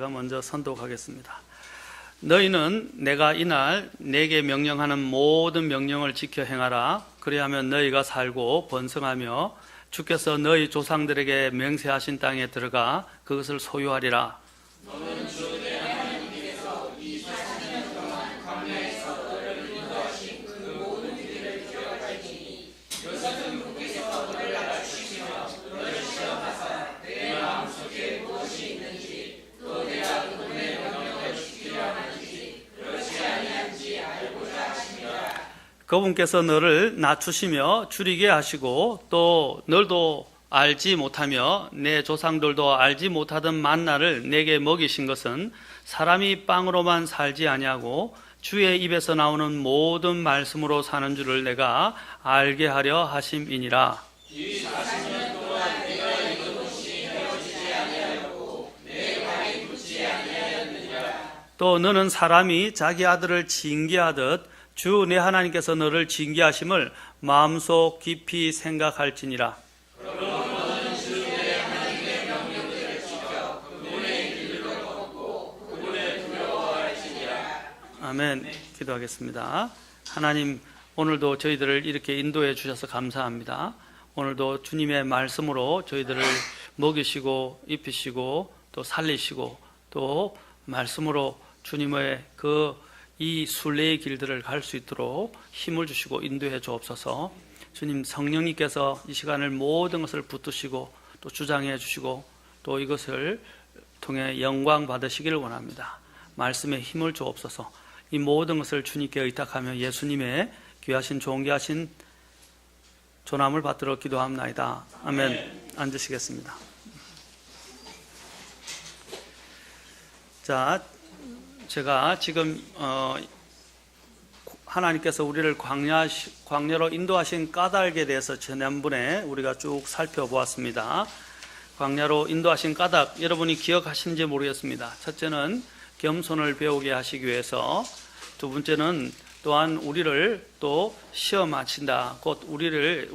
제가 먼저 선독하겠습니다. 너희는 내가 이날 내게 명령하는 모든 명령을 지켜 행하라. 그리하면 너희가 살고 번성하며 주께서 너희 조상들에게 맹세하신 땅에 들어가 그것을 소유하리라. 너는 주 내 하나님께서 이 40년 동안 광야에서 너를 인도하신 그 모든 일들을 기억할지니 요새는 주께서 너를 알아주시며 너를 시험하사 내 마음속에 무엇이 있는지 또 내가 그분의 명령을 지키려 하는지 그렇지 아니한지 알고자 하십니다. 그분께서 너를 낮추시며 줄이게 하시고 또 너도 알지 못하며 내 조상들도 알지 못하던 만나를 내게 먹이신 것은 사람이 빵으로만 살지 아니하고 주의 입에서 나오는 모든 말씀으로 사는 줄을 내가 알게 하려 하심이니라. 이 40년 동안 내가 이것이 헤어지지 아니하였고 내 발이 붙지 아니하였느니라. 또 너는 사람이 자기 아들을 징계하듯 주 내 하나님께서 너를 징계하심을 마음속 깊이 생각할지니라. 그러므로 너는 주 내 하나님의 명령들을 지켜 그분의 길로 걷고 그분을 두려워할지니라. 아멘. 기도하겠습니다. 하나님, 오늘도 저희들을 이렇게 인도해 주셔서 감사합니다. 오늘도 주님의 말씀으로 저희들을 먹이시고 입히시고 또 살리시고 또 말씀으로 주님의 이 순례의 길들을 갈 수 있도록 힘을 주시고 인도해 주옵소서. 주님, 성령님께서 이 시간을 모든 것을 붙드시고 또 주장해 주시고 또 이것을 통해 영광 받으시기를 원합니다. 말씀에 힘을 주옵소서. 이 모든 것을 주님께 의탁하며 예수님의 귀하신 존귀하신 조남을 받들어 기도합나이다. 아멘. 앉으시겠습니다. 자, 제가 지금 하나님께서 우리를 광야로 인도하신 까닭에 대해서 지난번에 우리가 쭉 살펴보았습니다. 광야로 인도하신 까닭, 여러분이 기억하시는지 모르겠습니다. 첫째는 겸손을 배우게 하시기 위해서, 두 번째는 또한 우리를 또 시험하신다. 곧 우리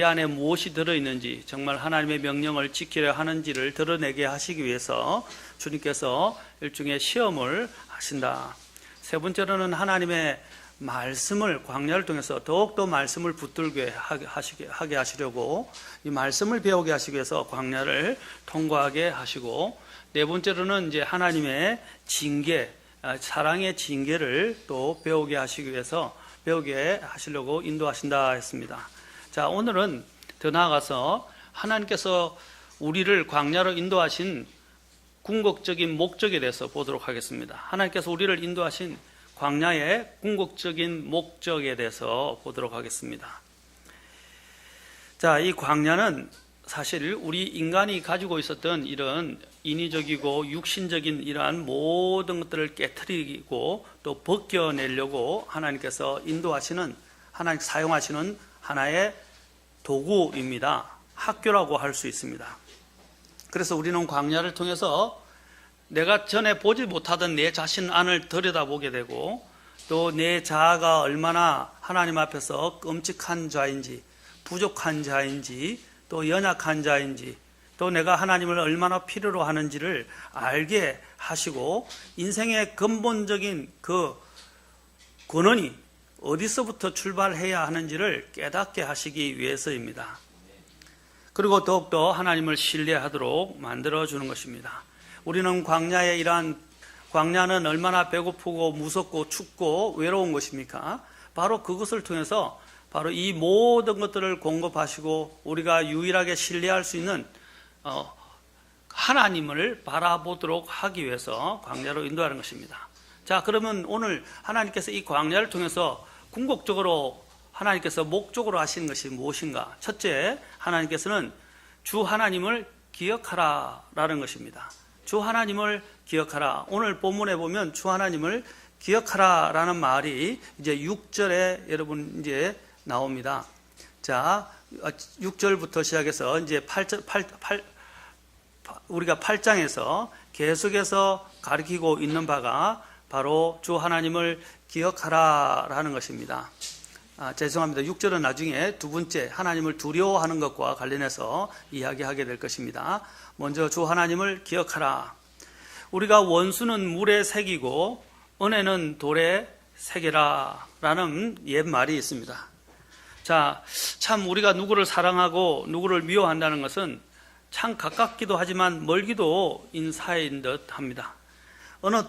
안에 무엇이 들어있는지, 정말 하나님의 명령을 지키려 하는지를 드러내게 하시기 위해서 주님께서 일종의 시험을 하신다. 세 번째로는 하나님의 말씀을 광야를 통해서 더욱더 말씀을 붙들게 하게 하시려고 이 말씀을 배우게 하시기 위해서 광야를 통과하게 하시고, 네 번째로는 이제 하나님의 징계, 사랑의 징계를 또 배우게 하시기 위해서 배우게 하시려고 인도하신다 했습니다. 자, 오늘은 더 나아가서 하나님께서 우리를 광야로 인도하신 궁극적인 목적에 대해서 보도록 하겠습니다. 하나님께서 우리를 인도하신 광야의 궁극적인 목적에 대해서 보도록 하겠습니다. 자, 이 광야는 사실 우리 인간이 가지고 있었던 이런 인위적이고 육신적인 이러한 모든 것들을 깨트리고 또 벗겨내려고 하나님께서 하나님 사용하시는 하나의 도구입니다. 학교라고 할 수 있습니다. 그래서 우리는 광야를 통해서 내가 전에 보지 못하던 내 자신 안을 들여다보게 되고, 또 내 자아가 얼마나 하나님 앞에서 끔찍한 자인지, 부족한 자인지, 또 연약한 자인지, 또 내가 하나님을 얼마나 필요로 하는지를 알게 하시고, 인생의 근본적인 그 근원이 어디서부터 출발해야 하는지를 깨닫게 하시기 위해서입니다. 그리고 더욱더 하나님을 신뢰하도록 만들어주는 것입니다. 우리는 광야는 얼마나 배고프고 무섭고 춥고 외로운 것입니까? 바로 그것을 통해서 바로 이 모든 것들을 공급하시고 우리가 유일하게 신뢰할 수 있는 하나님을 바라보도록 하기 위해서 광야로 인도하는 것입니다. 자, 그러면 오늘 하나님께서 이 광야를 통해서 궁극적으로 하나님께서 목적으로 하시는 것이 무엇인가? 첫째, 하나님께서는 주 하나님을 기억하라라는 것입니다. 주 하나님을 기억하라. 오늘 본문에 보면 주 하나님을 기억하라라는 말이 이제 6절에 여러분 이제 나옵니다. 자, 6절부터 시작해서 이제 우리가 8장에서 계속해서 가르치고 있는 바가 바로 주 하나님을 기억하라라는 것입니다. 죄송합니다. 6절은 나중에 두 번째 하나님을 두려워하는 것과 관련해서 이야기하게 될 것입니다. 먼저 주 하나님을 기억하라. 우리가 원수는 물에 새기고 은혜는 돌에 새겨라 라는 옛말이 있습니다. 자, 참 우리가 누구를 사랑하고 누구를 미워한다는 것은 참 가깝기도 하지만 멀기도 사이인 듯 합니다. 어느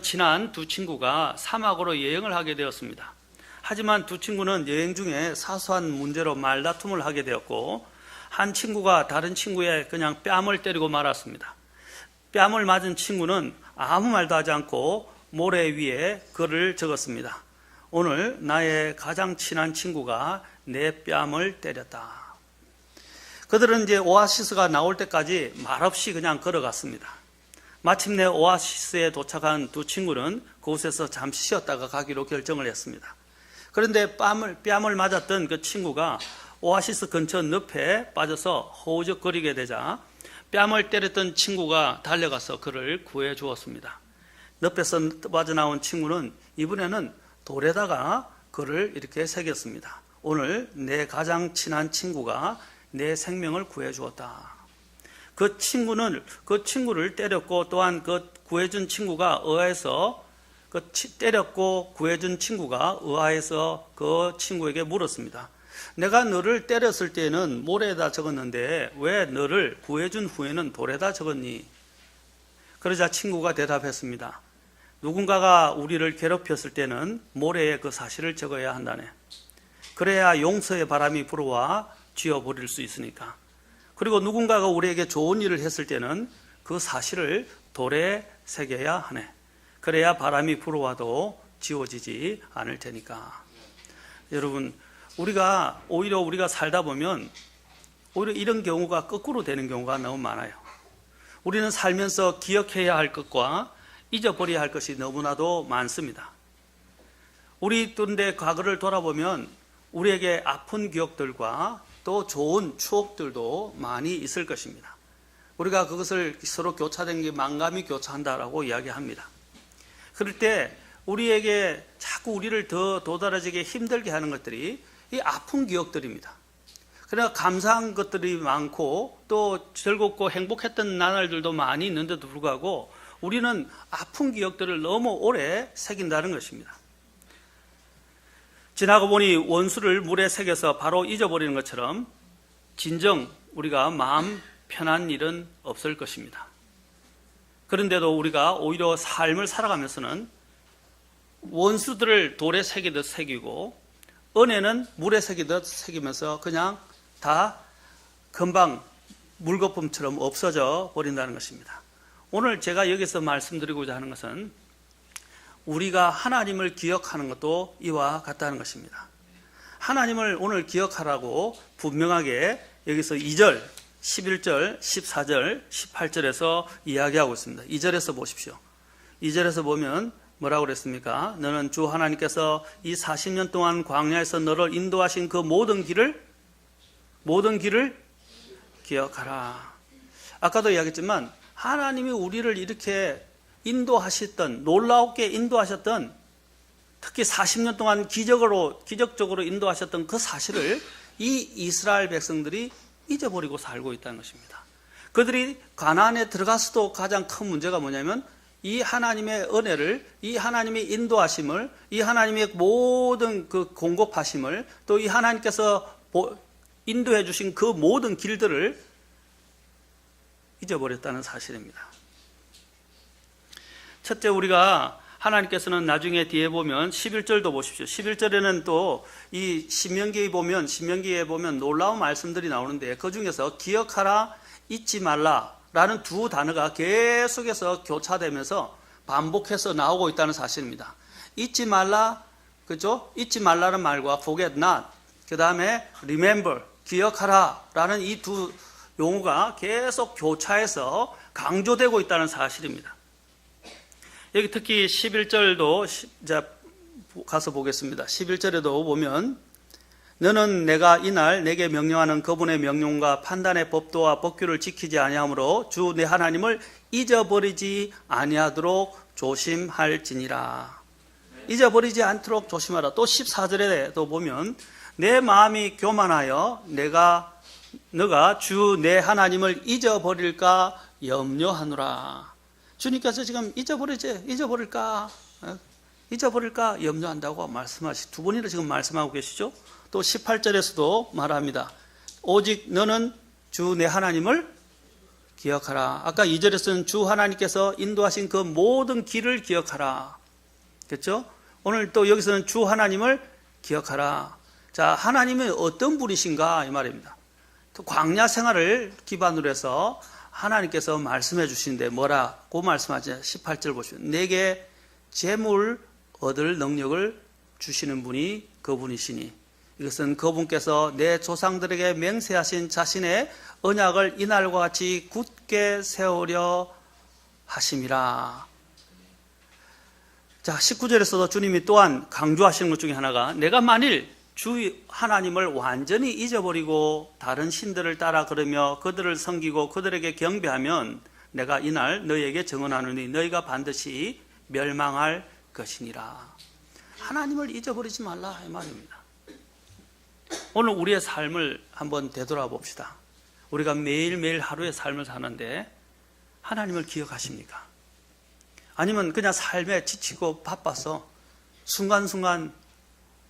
친한 두 친구가 사막으로 여행을 하게 되었습니다. 하지만 두 친구는 여행 중에 사소한 문제로 말다툼을 하게 되었고, 한 친구가 다른 친구의 그냥 뺨을 때리고 말았습니다. 뺨을 맞은 친구는 아무 말도 하지 않고 모래 위에 글을 적었습니다. 오늘 나의 가장 친한 친구가 내 뺨을 때렸다. 그들은 이제 오아시스가 나올 때까지 말없이 그냥 걸어갔습니다. 마침내 오아시스에 도착한 두 친구는 그곳에서 잠시 쉬었다가 가기로 결정을 했습니다. 그런데 뺨을 맞았던 그 친구가 오아시스 근처 늪에 빠져서 허우적거리게 되자 뺨을 때렸던 친구가 달려가서 그를 구해 주었습니다. 늪에서 빠져나온 친구는 이번에는 돌에다가 글을 이렇게 새겼습니다. 오늘 내 가장 친한 친구가 내 생명을 구해 주었다. 그 친구를 때렸고, 또한 그 구해준 친구가 의아해서 때렸고 구해준 친구가 의아해서 그 친구에게 물었습니다. 내가 너를 때렸을 때는 모래에다 적었는데 왜 너를 구해준 후에는 돌에다 적었니? 그러자 친구가 대답했습니다. 누군가가 우리를 괴롭혔을 때는 모래에 그 사실을 적어야 한다네. 그래야 용서의 바람이 불어와 지워버릴 수 있으니까. 그리고 누군가가 우리에게 좋은 일을 했을 때는 그 사실을 돌에 새겨야 하네. 그래야 바람이 불어와도 지워지지 않을 테니까. 여러분, 오히려 우리가 살다 보면 오히려 이런 경우가 거꾸로 되는 경우가 너무 많아요. 우리는 살면서 기억해야 할 것과 잊어버려야 할 것이 너무나도 많습니다. 우리 그런데 과거를 돌아보면 우리에게 아픈 기억들과 또 좋은 추억들도 많이 있을 것입니다. 우리가 그것을 서로 교차된 게 만감이 교차한다라고 이야기합니다. 그럴 때 우리에게 자꾸 우리를 더 도드라지게 힘들게 하는 것들이 이 아픈 기억들입니다. 그러나 감사한 것들이 많고 또 즐겁고 행복했던 나날들도 많이 있는데도 불구하고 우리는 아픈 기억들을 너무 오래 새긴다는 것입니다. 지나고 보니 원수를 물에 새겨서 바로 잊어버리는 것처럼 진정 우리가 마음 편한 일은 없을 것입니다. 그런데도 우리가 오히려 삶을 살아가면서는 원수들을 돌에 새기듯 새기고 은혜는 물에 새기듯 새기면서 그냥 다 금방 물거품처럼 없어져 버린다는 것입니다. 오늘 제가 여기서 말씀드리고자 하는 것은 우리가 하나님을 기억하는 것도 이와 같다는 것입니다. 하나님을 오늘 기억하라고 분명하게 여기서 2절, 11절, 14절, 18절에서 이야기하고 있습니다. 2절에서 보십시오. 2절에서 보면 뭐라고 그랬습니까? 너는 주 하나님께서 이 40년 동안 광야에서 너를 인도하신 그 모든 길을 기억하라. 아까도 이야기했지만 하나님이 우리를 이렇게 인도하셨던, 놀라웠게 인도하셨던, 특히 40년 동안 기적적으로 인도하셨던 그 사실을 이 이스라엘 백성들이 잊어버리고 살고 있다는 것입니다. 그들이 가나안에 들어가서도 가장 큰 문제가 뭐냐면 이 하나님의 은혜를, 이 하나님의 인도하심을, 이 하나님의 모든 그 공급하심을, 또 이 하나님께서 인도해 주신 그 모든 길들을 잊어버렸다는 사실입니다. 첫째, 우리가 하나님께서는 나중에 뒤에 보면 11절도 보십시오. 11절에는 또 이 신명기에 보면 놀라운 말씀들이 나오는데 그 중에서 기억하라, 잊지 말라 라는 두 단어가 계속해서 교차되면서 반복해서 나오고 있다는 사실입니다. 잊지 말라, 그죠? 잊지 말라는 말과 forget not, 그 다음에 remember, 기억하라 라는 이 두 용어가 계속 교차해서 강조되고 있다는 사실입니다. 여기 특히 11절도 가서 보겠습니다. 11절에도 보면 너는 내가 이날 내게 명령하는 그분의 명령과 판단의 법도와 법규를 지키지 아니하므로 주 내 하나님을 잊어버리지 아니하도록 조심할지니라. 잊어버리지 않도록 조심하라. 또 14절에도 보면 내 마음이 교만하여 너가 주 내 하나님을 잊어버릴까 염려하노라. 주님께서 지금 잊어버릴까 염려한다고 두 번이나 지금 말씀하고 계시죠. 또 18절에서도 말합니다. 오직 너는 주 내 하나님을 기억하라. 아까 2절에서는 주 하나님께서 인도하신 그 모든 길을 기억하라. 그렇죠? 오늘 또 여기서는 주 하나님을 기억하라. 자, 하나님은 어떤 분이신가 이 말입니다. 또 광야 생활을 기반으로 해서 하나님께서 말씀해 주시는데 뭐라고 말씀하죠? 18절 보시면 내게 재물 얻을 능력을 주시는 분이 그분이시니 이것은 그분께서 내 조상들에게 맹세하신 자신의 언약을 이날과 같이 굳게 세우려 하심이라. 자, 19절에서도 주님이 또한 강조하시는 것 중에 하나가 내가 만일 주 하나님을 완전히 잊어버리고 다른 신들을 따라 걸으며 그들을 섬기고 그들에게 경배하면 내가 이날 너희에게 증언하노니 너희가 반드시 멸망할 것이니라. 하나님을 잊어버리지 말라 이 말입니다. 오늘 우리의 삶을 한번 되돌아봅시다. 우리가 매일매일 하루의 삶을 사는데 하나님을 기억하십니까? 아니면 그냥 삶에 지치고 바빠서 순간순간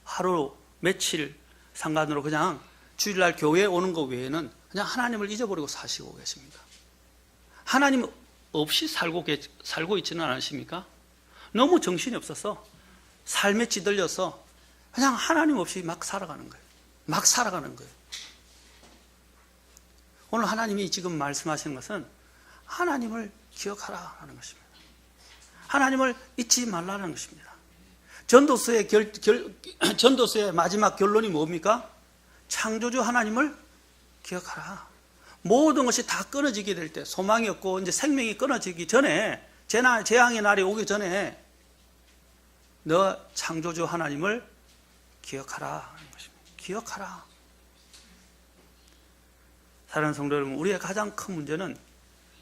하루 며칠 상관으로 그냥 주일날 교회에 오는 것 외에는 그냥 하나님을 잊어버리고 사시고 계십니까? 하나님 없이 살고 있지는 않으십니까? 너무 정신이 없어서 삶에 찌들려서 그냥 하나님 없이 막 살아가는 거예요. 오늘 하나님이 지금 말씀하시는 것은 하나님을 기억하라 하는 것입니다. 하나님을 잊지 말라는 것입니다. 전도서의 마지막 결론이 뭡니까? 창조주 하나님을 기억하라. 모든 것이 다 끊어지게 될 때, 소망이 없고 이제 생명이 끊어지기 전에, 재앙의 날이 오기 전에 너 창조주 하나님을 기억하라 하는 것입니다. 기억하라. 사랑하는 성도 여러분, 우리의 가장 큰 문제는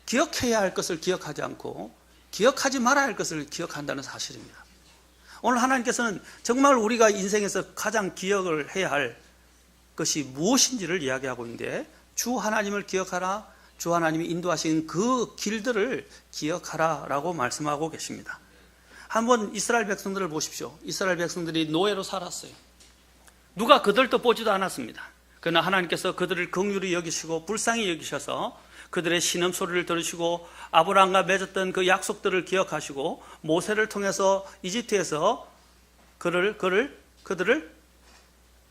기억해야 할 것을 기억하지 않고 기억하지 말아야 할 것을 기억한다는 사실입니다. 오늘 하나님께서는 정말 우리가 인생에서 가장 기억을 해야 할 것이 무엇인지를 이야기하고 있는데 주 하나님을 기억하라. 주 하나님이 인도하신 그 길들을 기억하라 라고 말씀하고 계십니다. 한번 이스라엘 백성들을 보십시오. 이스라엘 백성들이 노예로 살았어요. 누가 그들도 보지도 않았습니다. 그러나 하나님께서 그들을 긍휼히 여기시고 불쌍히 여기셔서 그들의 신음소리를 들으시고 아브라함과 맺었던 그 약속들을 기억하시고 모세를 통해서 이집트에서 그들을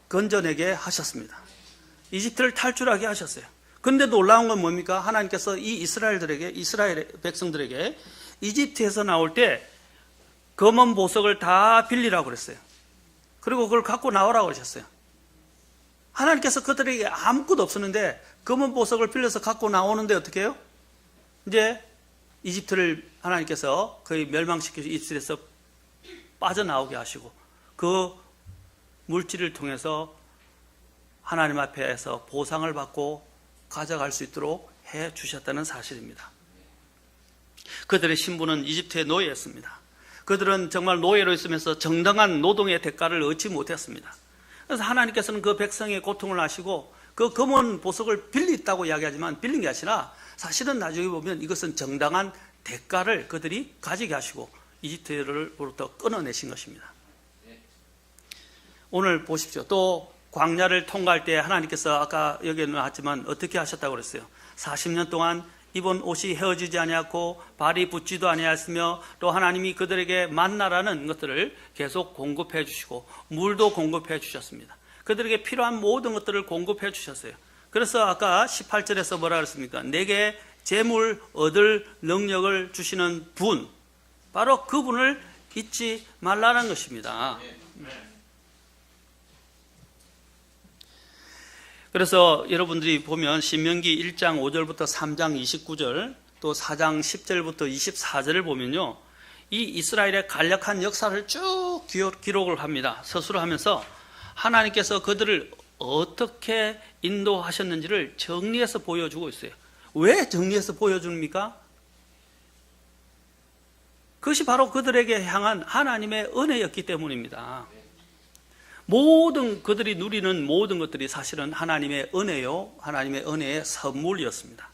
건져내게 하셨습니다. 이집트를 탈출하게 하셨어요. 그런데 놀라운 건 뭡니까? 하나님께서 이 이스라엘 백성들에게 이집트에서 나올 때 검은 보석을 다 빌리라고 그랬어요. 그리고 그걸 갖고 나오라고 하셨어요. 하나님께서 그들에게 아무것도 없었는데 검은 보석을 빌려서 갖고 나오는데 어떻게 해요? 이제 이집트를 하나님께서 거의 멸망시켜서 이집트에서 빠져나오게 하시고 그 물질을 통해서 하나님 앞에서 보상을 받고 가져갈 수 있도록 해 주셨다는 사실입니다. 그들의 신분은 이집트의 노예였습니다. 그들은 정말 노예로 있으면서 정당한 노동의 대가를 얻지 못했습니다. 그래서 하나님께서는 그 백성의 고통을 아시고 그 검은 보석을 빌렸다고 이야기하지만 빌린 게 아니라 사실은 나중에 보면 이것은 정당한 대가를 그들이 가지게 하시고 이집트로부터 끊어내신 것입니다. 오늘 보십시오. 또 광야를 통과할 때 하나님께서 아까 여기에 나왔지만 어떻게 하셨다고 그랬어요? 40년 동안 입은 옷이 헤어지지 아니하고 발이 붓지도 아니하였으며 또 하나님이 그들에게 만나라는 것들을 계속 공급해 주시고 물도 공급해 주셨습니다. 그들에게 필요한 모든 것들을 공급해 주셨어요. 그래서 아까 18절에서 뭐라 그랬습니까? 내게 재물 얻을 능력을 주시는 분, 바로 그분을 잊지 말라는 것입니다. 그래서 여러분들이 보면 신명기 1장 5절부터 3장 29절 또 4장 10절부터 24절을 보면요, 이 이스라엘의 간략한 역사를 쭉 기록을 합니다. 서술을 하면서 하나님께서 그들을 어떻게 인도하셨는지를 정리해서 보여주고 있어요. 왜 정리해서 보여줍니까? 그것이 바로 그들에게 향한 하나님의 은혜였기 때문입니다. 모든 그들이 누리는 모든 것들이 사실은 하나님의 은혜요, 하나님의 은혜의 선물이었습니다.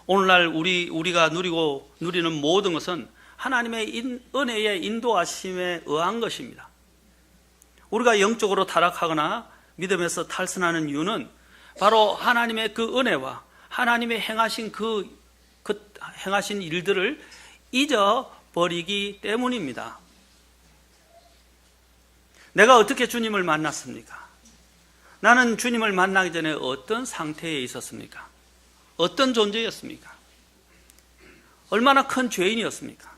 오늘날 우리가 누리는 모든 것은 하나님의 은혜의 인도하심에 의한 것입니다. 우리가 영적으로 타락하거나 믿음에서 탈선하는 이유는 바로 하나님의 그 은혜와 하나님의 행하신 행하신 일들을 잊어버리기 때문입니다. 내가 어떻게 주님을 만났습니까? 나는 주님을 만나기 전에 어떤 상태에 있었습니까? 어떤 존재였습니까? 얼마나 큰 죄인이었습니까?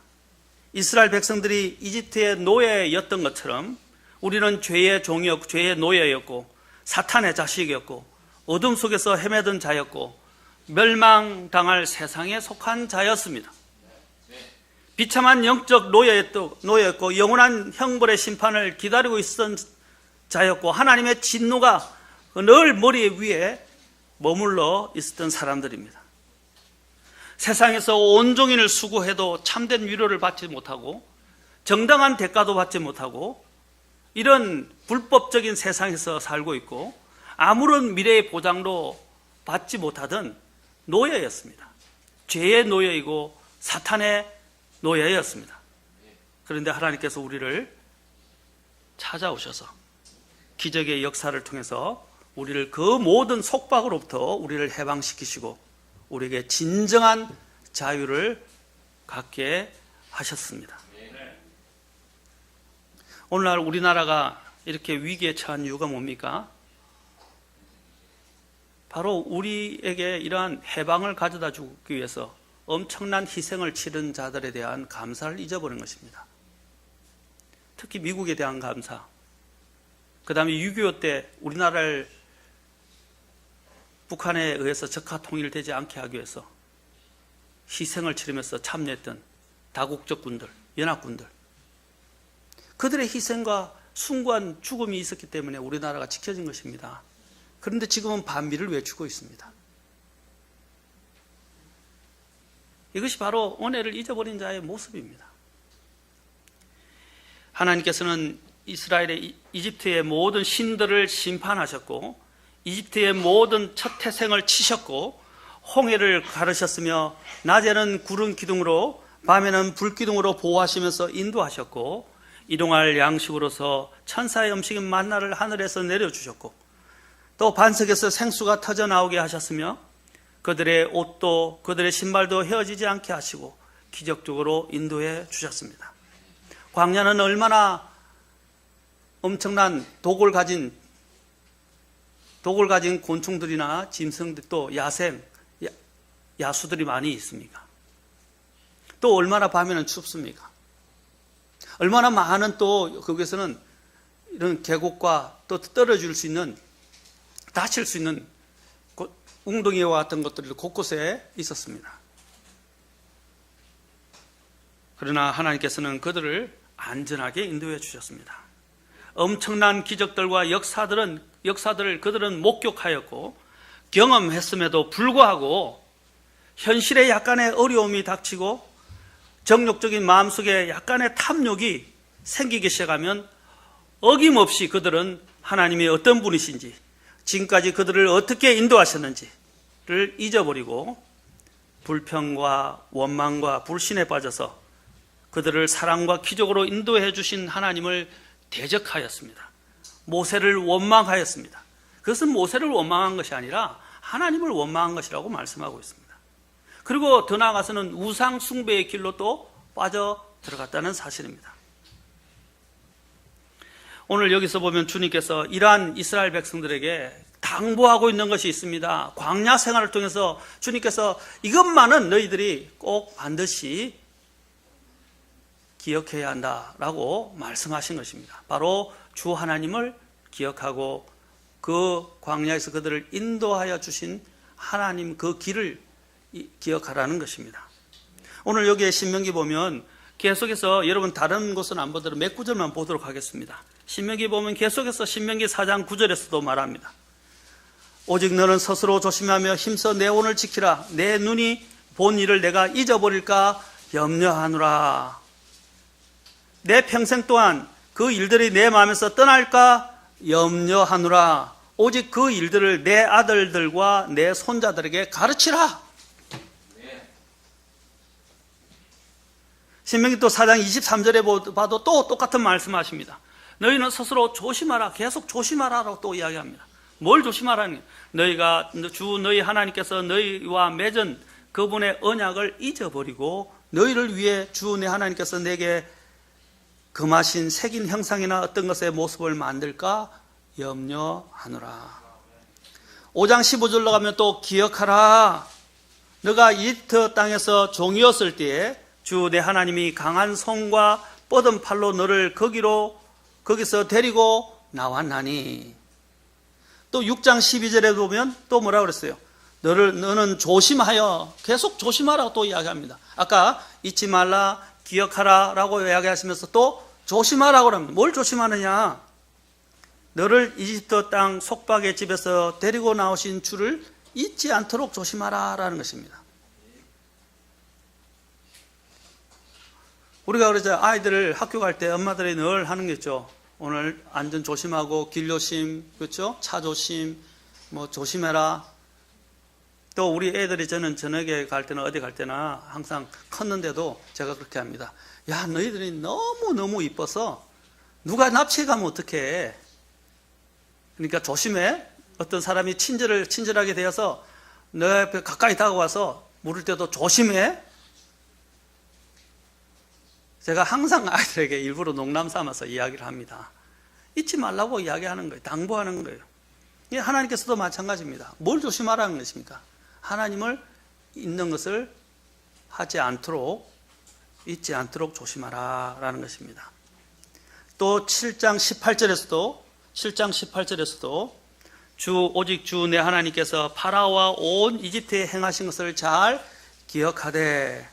이스라엘 백성들이 이집트의 노예였던 것처럼 우리는 죄의 종이었고 죄의 노예였고 사탄의 자식이었고 어둠 속에서 헤매던 자였고 멸망당할 세상에 속한 자였습니다. 비참한 영적 노예였고 영원한 형벌의 심판을 기다리고 있었던 자였고 하나님의 진노가 늘 머리 위에 머물러 있었던 사람들입니다. 세상에서 온종일 수고해도 참된 위로를 받지 못하고 정당한 대가도 받지 못하고 이런 불법적인 세상에서 살고 있고 아무런 미래의 보장도 받지 못하던 노예였습니다. 죄의 노예이고 사탄의 노예였습니다. 그런데 하나님께서 우리를 찾아오셔서 기적의 역사를 통해서 우리를 그 모든 속박으로부터 우리를 해방시키시고 우리에게 진정한 자유를 갖게 하셨습니다. 오늘날 우리나라가 이렇게 위기에 처한 이유가 뭡니까? 바로 우리에게 이러한 해방을 가져다 주기 위해서 엄청난 희생을 치른 자들에 대한 감사를 잊어버린 것입니다. 특히 미국에 대한 감사, 그 다음에 6.25 때 우리나라를 북한에 의해서 적화 통일되지 않게 하기 위해서 희생을 치르면서 참여했던 다국적 군들, 연합군들, 그들의 희생과 숭고한 죽음이 있었기 때문에 우리나라가 지켜진 것입니다. 그런데 지금은 반미를 외치고 있습니다. 이것이 바로 은혜를 잊어버린 자의 모습입니다. 하나님께서는 이집트의 모든 신들을 심판하셨고 이집트의 모든 첫 태생을 치셨고 홍해를 가르셨으며 낮에는 구름 기둥으로 밤에는 불 기둥으로 보호하시면서 인도하셨고 일용할 양식으로서 천사의 음식인 만나를 하늘에서 내려주셨고 또 반석에서 생수가 터져 나오게 하셨으며 그들의 옷도 그들의 신발도 헤어지지 않게 하시고 기적적으로 인도해 주셨습니다. 광야는 얼마나 엄청난 독을 가진 곤충들이나 짐승들 또 야수들이 많이 있습니까? 또 얼마나 밤에는 춥습니까? 얼마나 많은 또 거기에서는 이런 계곡과 또 떨어질 수 있는 다칠 수 있는 웅덩이와 같은 것들이 곳곳에 있었습니다. 그러나 하나님께서는 그들을 안전하게 인도해 주셨습니다. 엄청난 기적들과 역사들을 그들은 목격하였고 경험했음에도 불구하고 현실에 약간의 어려움이 닥치고 정욕적인 마음속에 약간의 탐욕이 생기기 시작하면 어김없이 그들은 하나님이 어떤 분이신지 지금까지 그들을 어떻게 인도하셨는지를 잊어버리고 불평과 원망과 불신에 빠져서 그들을 사랑과 기적으로 인도해 주신 하나님을 대적하였습니다. 모세를 원망하였습니다. 그것은 모세를 원망한 것이 아니라 하나님을 원망한 것이라고 말씀하고 있습니다. 그리고 더 나아가서는 우상 숭배의 길로 또 빠져 들어갔다는 사실입니다. 오늘 여기서 보면 주님께서 이러한 이스라엘 백성들에게 당부하고 있는 것이 있습니다. 광야 생활을 통해서 주님께서 이것만은 너희들이 꼭 반드시 기억해야 한다라고 말씀하신 것입니다. 바로 주 하나님을 기억하고 그 광야에서 그들을 인도하여 주신 하나님 그 길을 기억하라는 것입니다. 오늘 여기에 신명기 보면 계속해서 여러분 다른 곳은 안 보더라도 몇 구절만 보도록 하겠습니다. 신명기 보면 계속해서 신명기 4장 9절에서도 말합니다. 오직 너는 스스로 조심하며 힘써 내 혼을 지키라. 내 눈이 본 일을 내가 잊어버릴까 염려하노라. 내 평생 동안 그 일들이 내 마음에서 떠날까 염려하노라. 오직 그 일들을 내 아들들과 내 손자들에게 가르치라. 신명기 또 4장 23절에 봐도 또 똑같은 말씀하십니다. 너희는 스스로 조심하라. 계속 조심하라라고 또 이야기합니다. 뭘 조심하라는 거예요? 너희가 주 너희 하나님께서 너희와 맺은 그분의 언약을 잊어버리고 너희를 위해 주 내 하나님께서 내게 금하신 새긴 형상이나 어떤 것의 모습을 만들까 염려하노라. 5장 15절로 가면 또 기억하라. 너가 이집트 땅에서 종이었을 때에 주 내 하나님이 강한 손과 뻗은 팔로 너를 거기서 데리고 나왔나니. 또 6장 12절에 보면 또 뭐라고 그랬어요? 너는 조심하여, 계속 조심하라고 또 이야기합니다. 아까 잊지 말라, 기억하라 라고 이야기하시면서 또 조심하라고 합니다. 뭘 조심하느냐? 너를 이집트 땅 속박의 집에서 데리고 나오신 주를 잊지 않도록 조심하라 라는 것입니다. 우리가 그러죠. 아이들을 학교 갈 때 엄마들이 늘 하는 게 있죠. 오늘 안전 조심하고 길 조심, 그렇죠? 차 조심, 뭐 조심해라. 또 우리 애들이 저는 저녁에 갈 때나 어디 갈 때나 항상 컸는데도 제가 그렇게 합니다. 야, 너희들이 너무너무 이뻐서 누가 납치해 가면 어떡해. 그러니까 조심해. 어떤 사람이 친절하게 되어서 너 옆에 가까이 다가와서 물을 때도 조심해. 제가 항상 아이들에게 일부러 농담 삼아서 이야기를 합니다. 잊지 말라고 이야기하는 거예요. 당부하는 거예요. 하나님께서도 마찬가지입니다. 뭘 조심하라는 것입니까? 하나님을 잊는 것을 하지 않도록, 잊지 않도록 조심하라 라는 것입니다. 또 7장 18절에서도 오직 주 내 하나님께서 파라오와 온 이집트에 행하신 것을 잘 기억하되.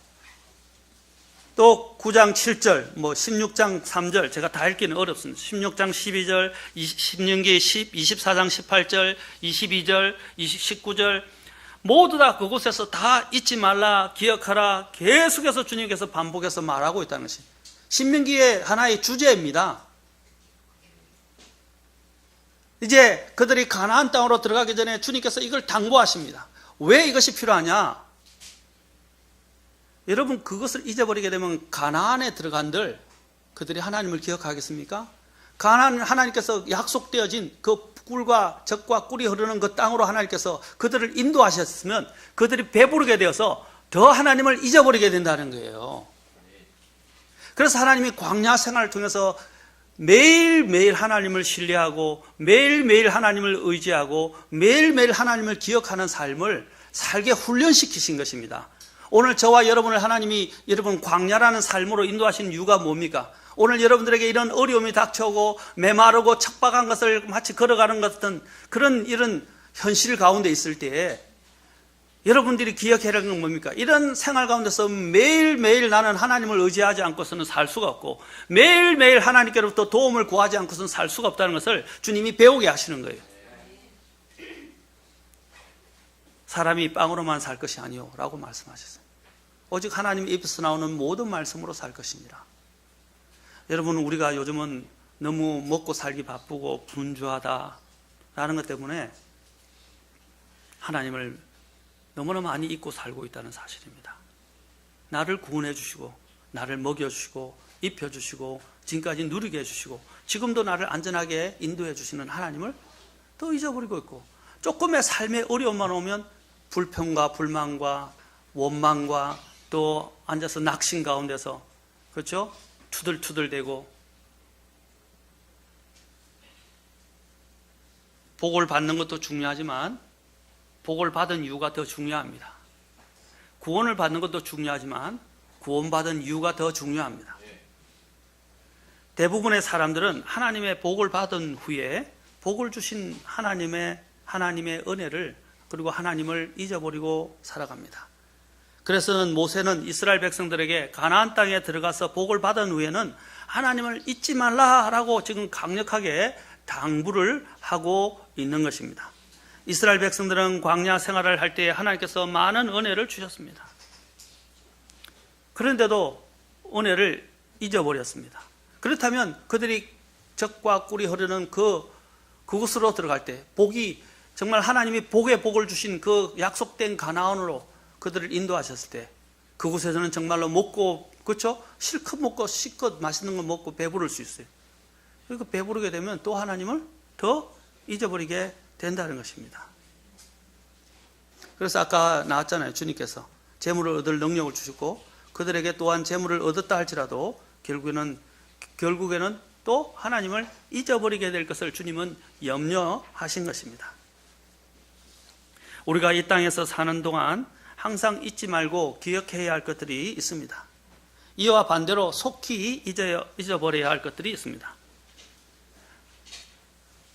또 9장 7절, 16장 3절, 제가 다 읽기는 어렵습니다. 16장 12절, 신명기 24장 18절, 22절, 19절, 모두 다 그곳에서 다 잊지 말라, 기억하라, 계속해서 주님께서 반복해서 말하고 있다는 것이 신명기의 하나의 주제입니다. 이제 그들이 가나안 땅으로 들어가기 전에 주님께서 이걸 당부하십니다. 왜 이것이 필요하냐? 여러분, 그것을 잊어버리게 되면 가나안에 들어간들 그들이 하나님을 기억하겠습니까? 가나안 하나님께서 약속되어진 그 꿀과 젖과 꿀이 흐르는 그 땅으로 하나님께서 그들을 인도하셨으면 그들이 배부르게 되어서 더 하나님을 잊어버리게 된다는 거예요. 그래서 하나님이 광야 생활을 통해서 매일매일 하나님을 신뢰하고 매일매일 하나님을 의지하고 매일매일 하나님을 기억하는 삶을 살게 훈련시키신 것입니다. 오늘 저와 여러분을 하나님이 여러분 광야라는 삶으로 인도하신 이유가 뭡니까? 오늘 여러분들에게 이런 어려움이 닥쳐오고 메마르고 척박한 것을 마치 걸어가는 것 같은 그런 이런 현실 가운데 있을 때에 여러분들이 기억해야 하는 건 뭡니까? 이런 생활 가운데서 매일매일 나는 하나님을 의지하지 않고서는 살 수가 없고 매일매일 하나님께로부터 도움을 구하지 않고서는 살 수가 없다는 것을 주님이 배우게 하시는 거예요. 사람이 빵으로만 살 것이 아니요 라고 말씀하셨어요. 오직 하나님 입에서 나오는 모든 말씀으로 살 것이니라. 여러분, 우리가 요즘은 너무 먹고 살기 바쁘고 분주하다라는 것 때문에 하나님을 너무나 많이 잊고 살고 있다는 사실입니다. 나를 구원해 주시고 나를 먹여주시고 입혀주시고 지금까지 누리게 해주시고 지금도 나를 안전하게 인도해 주시는 하나님을 또 잊어버리고 있고 조금의 삶의 어려움만 오면 불평과 불만과 원망과 또 앉아서 낙심 가운데서 그렇죠? 투들투들대고 복을 받는 것도 중요하지만 복을 받은 이유가 더 중요합니다. 구원을 받는 것도 중요하지만 구원받은 이유가 더 중요합니다. 대부분의 사람들은 하나님의 복을 받은 후에 복을 주신 하나님의 은혜를 그리고 하나님을 잊어버리고 살아갑니다. 그래서 모세는 이스라엘 백성들에게 가나안 땅에 들어가서 복을 받은 후에는 하나님을 잊지 말라라고 지금 강력하게 당부를 하고 있는 것입니다. 이스라엘 백성들은 광야 생활을 할 때 하나님께서 많은 은혜를 주셨습니다. 그런데도 은혜를 잊어버렸습니다. 그렇다면 그들이 적과 꿀이 흐르는 그곳으로 들어갈 때 복이 정말 하나님이 복의 복을 주신 그 약속된 가나안으로 그들을 인도하셨을 때 그곳에서는 정말로 먹고 그렇죠? 실컷 먹고 실컷 맛있는 거 먹고 배부를 수 있어요. 그리고 배부르게 되면 또 하나님을 더 잊어버리게 된다는 것입니다. 그래서 아까 나왔잖아요. 주님께서 재물을 얻을 능력을 주셨고 그들에게 또한 재물을 얻었다 할지라도 결국에는 또 하나님을 잊어버리게 될 것을 주님은 염려하신 것입니다. 우리가 이 땅에서 사는 동안 항상 잊지 말고 기억해야 할 것들이 있습니다. 이와 반대로 속히 잊어버려야 할 것들이 있습니다.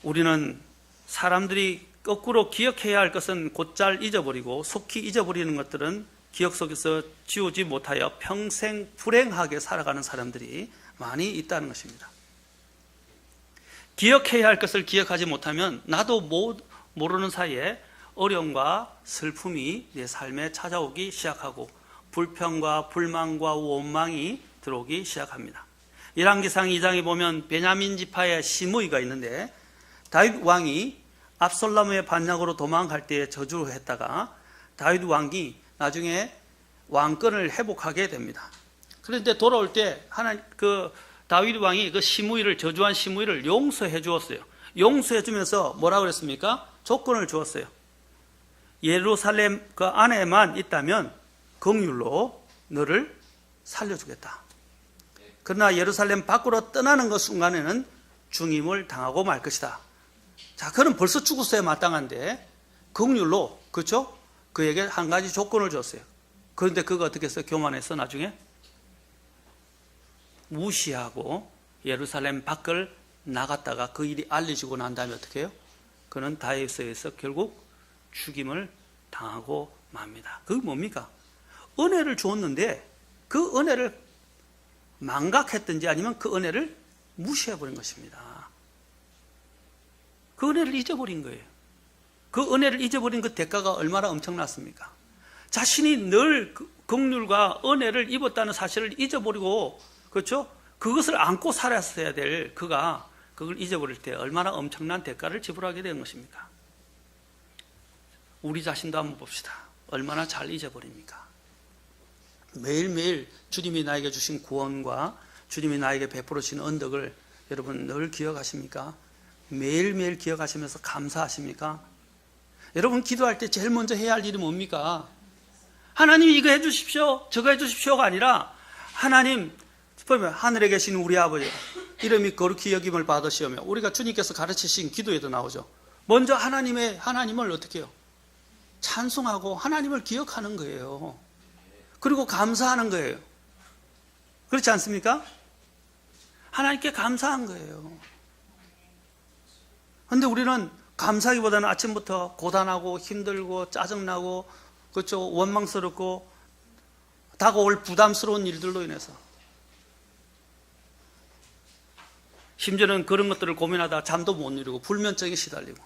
우리는 사람들이 거꾸로 기억해야 할 것은 곧잘 잊어버리고 속히 잊어버리는 것들은 기억 속에서 지우지 못하여 평생 불행하게 살아가는 사람들이 많이 있다는 것입니다. 기억해야 할 것을 기억하지 못하면 나도 모르는 사이에 어려움과 슬픔이 내 삶에 찾아오기 시작하고 불평과 불만과 원망이 들어오기 시작합니다. 열왕기상 2장에 보면 베냐민 지파의 시므이가 있는데 다윗 왕이 압살롬의 반역으로 도망갈 때에 저주를 했다가 다윗 왕이 나중에 왕권을 회복하게 됩니다. 그런데 돌아올 때 다윗 왕이 그 시므이를 저주한 시므이를 용서해 주었어요. 용서해 주면서 뭐라고 그랬습니까? 조건을 주었어요. 예루살렘 그 안에만 있다면 긍휼로 너를 살려주겠다. 그러나 예루살렘 밖으로 떠나는 그 순간에는 죽임을 당하고 말 것이다. 자, 그는 벌써 죽었어야 마땅한데 긍휼로 그렇죠? 그에게 한 가지 조건을 줬어요. 그런데 그가 어떻게 했어요? 교만해서 나중에 무시하고 예루살렘 밖을 나갔다가 그 일이 알려지고 난 다음에 어떻게 해요? 그는 다윗에 의해서 결국 죽임을 당하고 맙니다. 그게 뭡니까? 은혜를 주었는데 그 은혜를 망각했든지 아니면 그 은혜를 무시해버린 것입니다. 그 은혜를 잊어버린 거예요. 그 은혜를 잊어버린 그 대가가 얼마나 엄청났습니까? 자신이 늘 긍휼과 은혜를 입었다는 사실을 잊어버리고 그렇죠? 그것을 안고 살았어야 될 그가 그걸 잊어버릴 때 얼마나 엄청난 대가를 지불하게 되는 것입니까? 우리 자신도 한번 봅시다. 얼마나 잘 잊어버립니까? 매일매일 주님이 나에게 주신 구원과 주님이 나에게 베풀어 주신 언덕을 여러분 늘 기억하십니까? 매일매일 기억하시면서 감사하십니까? 여러분 기도할 때 제일 먼저 해야 할 일이 뭡니까? 하나님 이거 해주십시오, 저거 해주십시오가 아니라 하나님 보면 하늘에 계신 우리 아버지 이름이 거룩히 여김을 받으시오며 우리가 주님께서 가르치신 기도에도 나오죠. 먼저 하나님을 어떻게 해요? 찬송하고 하나님을 기억하는 거예요. 그리고 감사하는 거예요. 그렇지 않습니까? 하나님께 감사한 거예요. 그런데 우리는 감사하기보다는 아침부터 고단하고 힘들고 짜증나고 그렇죠? 원망스럽고 다가올 부담스러운 일들로 인해서 심지어는 그런 것들을 고민하다 잠도 못 이루고 불면증에 시달리고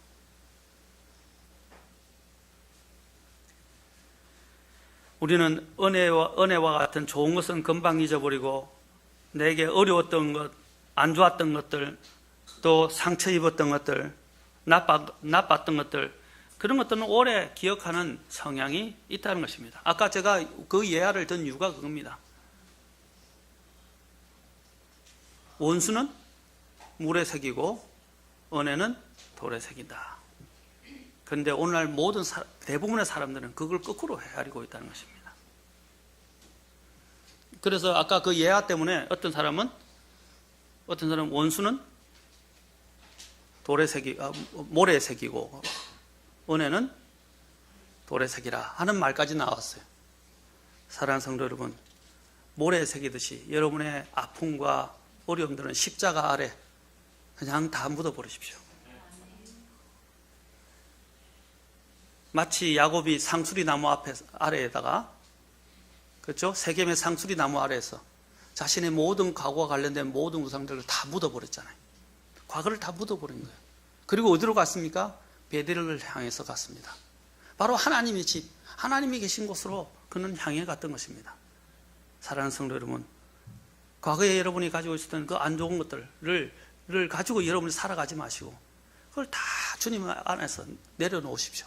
우리는 은혜와 같은 좋은 것은 금방 잊어버리고 내게 어려웠던 것, 안 좋았던 것들 또 상처 입었던 것들 나빴던 것들 그런 것들은 오래 기억하는 성향이 있다는 것입니다. 아까 제가 그 예화를 든 이유가 그겁니다. 원수는 물에 새기고 은혜는 돌에 새긴다. 그런데 오늘날 대부분의 사람들은 그걸 거꾸로 헤아리고 있다는 것입니다. 그래서 아까 그 예화 때문에 어떤 사람은 원수는 모래에 새기고 은혜는 돌에 새기라 하는 말까지 나왔어요. 사랑하는 성도 여러분, 모래에 새기듯이 여러분의 아픔과 어려움들은 십자가 아래 그냥 다 묻어버리십시오. 마치 야곱이 상수리 나무 아래에다가 그렇죠? 세겜의 상수리 나무 아래에서 자신의 모든 과거와 관련된 모든 우상들을 다 묻어버렸잖아요. 과거를 다 묻어버린 거예요. 그리고 어디로 갔습니까? 베델을 향해서 갔습니다. 바로 하나님의 집, 하나님이 계신 곳으로 그는 향해 갔던 것입니다. 사랑하는 성도 여러분, 과거에 여러분이 가지고 있었던 그 안 좋은 것들을 가지고 여러분이 살아가지 마시고 그걸 다 주님 안에서 내려놓으십시오.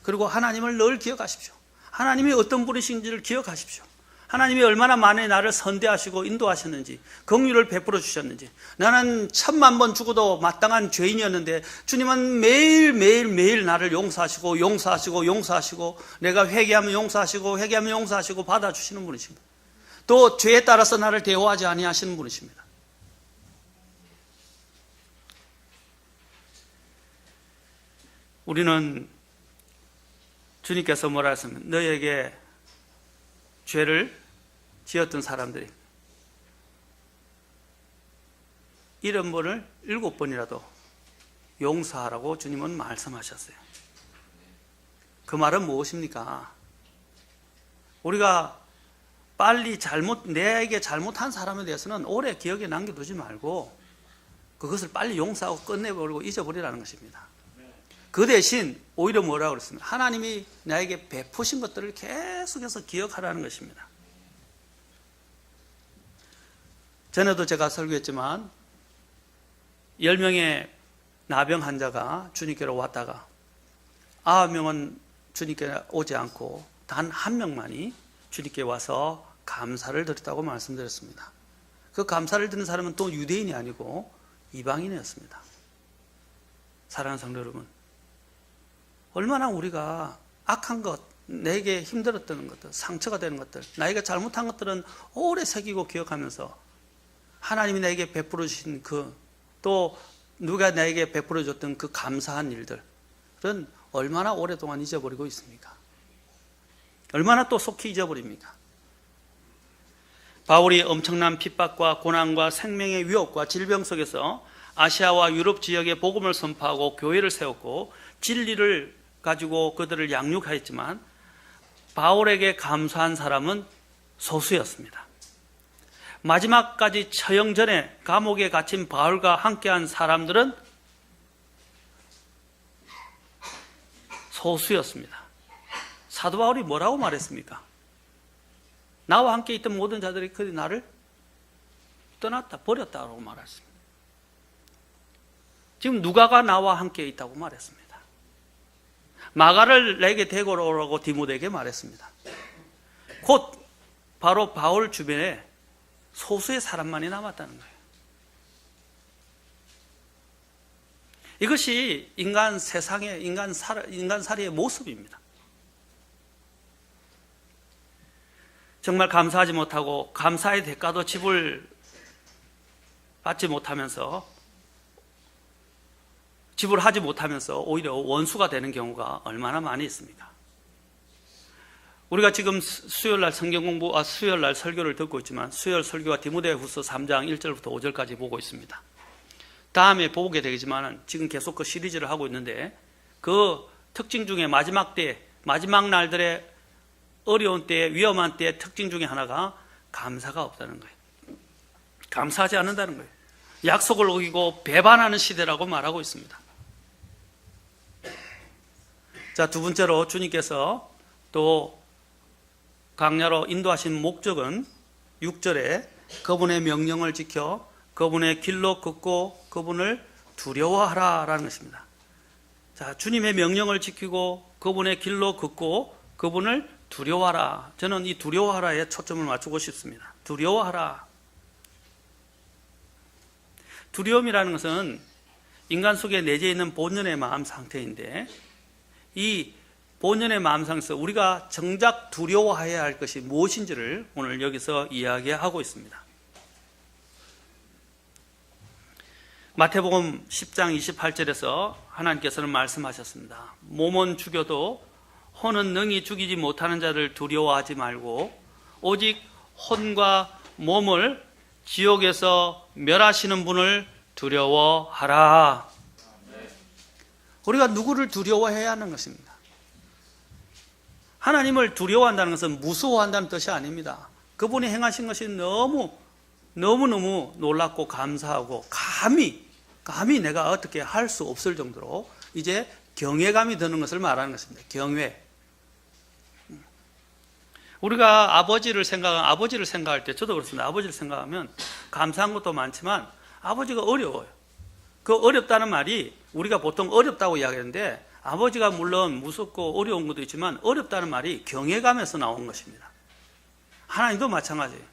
그리고 하나님을 늘 기억하십시오. 하나님이 어떤 분이신지를 기억하십시오. 하나님이 얼마나 많이 나를 선대하시고 인도하셨는지, 긍휼을 베풀어 주셨는지. 나는 1000만 번 죽어도 마땅한 죄인이었는데 주님은 매일 나를 용서하시고 내가 회개하면 용서하시고 받아주시는 분이십니다. 또 죄에 따라서 나를 대우하지 아니하시는 분이십니다. 우리는 주님께서 뭐라 했으면 너에게 죄를 지었던 사람들이 70번을 7번이라도 용서하라고 주님은 말씀하셨어요. 그 말은 무엇입니까? 우리가 빨리 내게 잘못한 사람에 대해서는 오래 기억에 남겨두지 말고 그것을 빨리 용서하고 끝내버리고 잊어버리라는 것입니다. 그 대신 오히려 뭐라고 그랬습니까? 하나님이 나에게 베푸신 것들을 계속해서 기억하라는 것입니다. 전에도 제가 설교했지만 10명의 나병 환자가 주님께로 왔다가 9명은 주님께 오지 않고 단 1명만이 주님께 와서 감사를 드렸다고 말씀드렸습니다. 그 감사를 드린 사람은 또 유대인이 아니고 이방인이었습니다. 사랑하는 성도 여러분, 얼마나 우리가 악한 것, 내게 힘들었던 것들, 상처가 되는 것들, 나에게 잘못한 것들은 오래 새기고 기억하면서 하나님이 나에게 베풀어 주신 또 누가 나에게 베풀어 줬던 그 감사한 일들은 얼마나 오랫동안 잊어버리고 있습니까? 얼마나 또 속히 잊어버립니까? 바울이 엄청난 핍박과 고난과 생명의 위협과 질병 속에서 아시아와 유럽 지역에 복음을 선포하고 교회를 세웠고 진리를 가지고 그들을 양육하였지만 바울에게 감사한 사람은 소수였습니다. 마지막까지 처형 전에 감옥에 갇힌 바울과 함께한 사람들은 소수였습니다. 사도 바울이 뭐라고 말했습니까? 나와 함께 있던 모든 자들이 그들이 나를 떠났다, 버렸다고 말했습니다. 지금 누가가 나와 함께 있다고 말했습니다. 마가를 내게 데리고 오라고 디모데에게 말했습니다. 곧 바로 바울 주변에 소수의 사람만이 남았다는 거예요. 이것이 인간 세상의 인간살이의 모습입니다. 정말 감사하지 못하고 감사의 대가도 지불 받지 못하면서 지불하지 못하면서 오히려 원수가 되는 경우가 얼마나 많이 있습니까? 우리가 지금 수요일날 수요일날 설교를 듣고 있지만 수요일 설교가 디모데후서 3장 1절부터 5절까지 보고 있습니다. 다음에 보게 되겠지만 지금 계속 그 시리즈를 하고 있는데 그 특징 중에 마지막 날들의 어려운 때, 위험한 때의 특징 중에 하나가 감사가 없다는 거예요. 감사하지 않는다는 거예요. 약속을 어기고 배반하는 시대라고 말하고 있습니다. 자, 두 번째로 주님께서 또 강야로 인도하신 목적은 6절에 그분의 명령을 지켜 그분의 길로 걷고 그분을 두려워하라라는 것입니다. 자, 주님의 명령을 지키고 그분의 길로 걷고 그분을 두려워하라. 저는 이 두려워하라에 초점을 맞추고 싶습니다. 두려워하라. 두려움이라는 것은 인간 속에 내재 있는 본연의 마음 상태인데 이 본연의 마음 상태에서 우리가 정작 두려워해야 할 것이 무엇인지를 오늘 여기서 이야기하고 있습니다. 마태복음 10장 28절에서 하나님께서는 말씀하셨습니다. 몸은 죽여도 혼은 능히 죽이지 못하는 자를 두려워하지 말고 오직 혼과 몸을 지옥에서 멸하시는 분을 두려워하라. 우리가 누구를 두려워해야 하는 것입니다. 하나님을 두려워한다는 것은 무서워한다는 뜻이 아닙니다. 그분이 행하신 것이 너무너무 놀랍고 감사하고 감히 내가 어떻게 할 수 없을 정도로 이제 경외감이 드는 것을 말하는 것입니다. 경외. 우리가 아버지를 생각할 때, 저도 그렇습니다. 아버지를 생각하면 감사한 것도 많지만 아버지가 어려워요. 그 어렵다는 말이 우리가 보통 어렵다고 이야기하는데, 아버지가 물론 무섭고 어려운 것도 있지만 어렵다는 말이 경외감에서 나온 것입니다. 하나님도 마찬가지예요.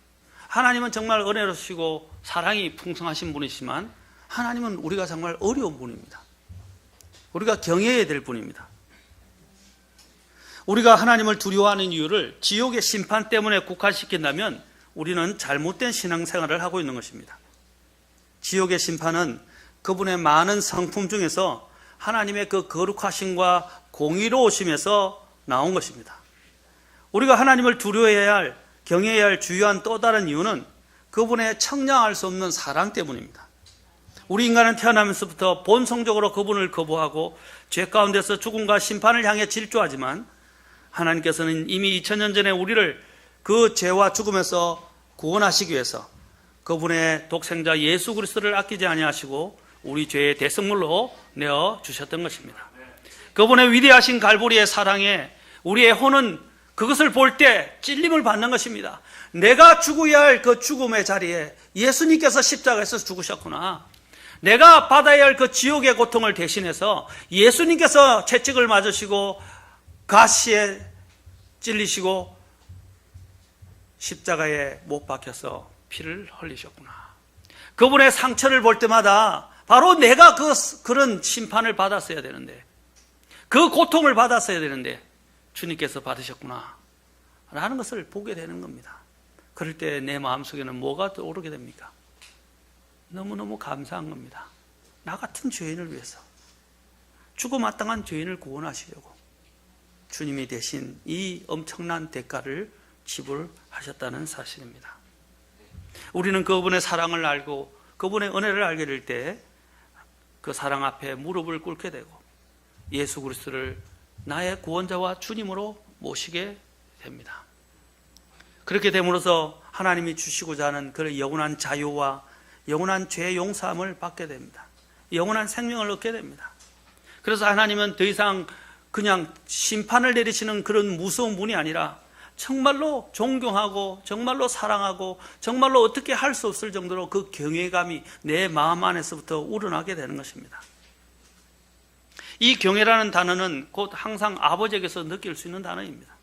하나님은 정말 은혜로우시고 사랑이 풍성하신 분이지만 하나님은 우리가 정말 어려운 분입니다. 우리가 경외해야 될 분입니다. 우리가 하나님을 두려워하는 이유를 지옥의 심판 때문에 국한시킨다면 우리는 잘못된 신앙생활을 하고 있는 것입니다. 지옥의 심판은 그분의 많은 성품 중에서 하나님의 그 거룩하심과 공의로우심에서 나온 것입니다. 우리가 하나님을 두려워해야 할, 경외해야 할 주요한 또 다른 이유는 그분의 청량할 수 없는 사랑 때문입니다. 우리 인간은 태어나면서부터 본성적으로 그분을 거부하고 죄 가운데서 죽음과 심판을 향해 질주하지만 하나님께서는 이미 2000년 전에 우리를 그 죄와 죽음에서 구원하시기 위해서 그분의 독생자 예수 그리스도를 아끼지 아니하시고 우리 죄의 대성물로 내어 주셨던 것입니다. 그분의 위대하신 갈보리의 사랑에 우리의 혼은 그것을 볼 때 찔림을 받는 것입니다. 내가 죽어야 할 그 죽음의 자리에 예수님께서 십자가에서 죽으셨구나. 내가 받아야 할 그 지옥의 고통을 대신해서 예수님께서 채찍을 맞으시고 가시에 찔리시고 십자가에 못 박혀서 피를 흘리셨구나. 그분의 상처를 볼 때마다 바로 내가 그런 심판을 받았어야 되는데, 그 고통을 받았어야 되는데 주님께서 받으셨구나 라는 것을 보게 되는 겁니다. 그럴 때 내 마음속에는 뭐가 떠오르게 됩니까? 너무너무 감사한 겁니다. 나 같은 죄인을 위해서, 죽어마땅한 죄인을 구원하시려고 주님이 대신 이 엄청난 대가를 지불하셨다는 사실입니다. 우리는 그분의 사랑을 알고 그분의 은혜를 알게 될 때 그 사랑 앞에 무릎을 꿇게 되고 예수 그리스도를 나의 구원자와 주님으로 모시게 됩니다. 그렇게 됨으로써 하나님이 주시고자 하는 그 영원한 자유와 영원한 죄 용서함을 받게 됩니다. 영원한 생명을 얻게 됩니다. 그래서 하나님은 더 이상 그냥 심판을 내리시는 그런 무서운 분이 아니라 정말로 존경하고 정말로 사랑하고 정말로 어떻게 할 수 없을 정도로 그 경외감이 내 마음 안에서부터 우러나게 되는 것입니다. 이 경외라는 단어는 곧 항상 아버지에게서 느낄 수 있는 단어입니다.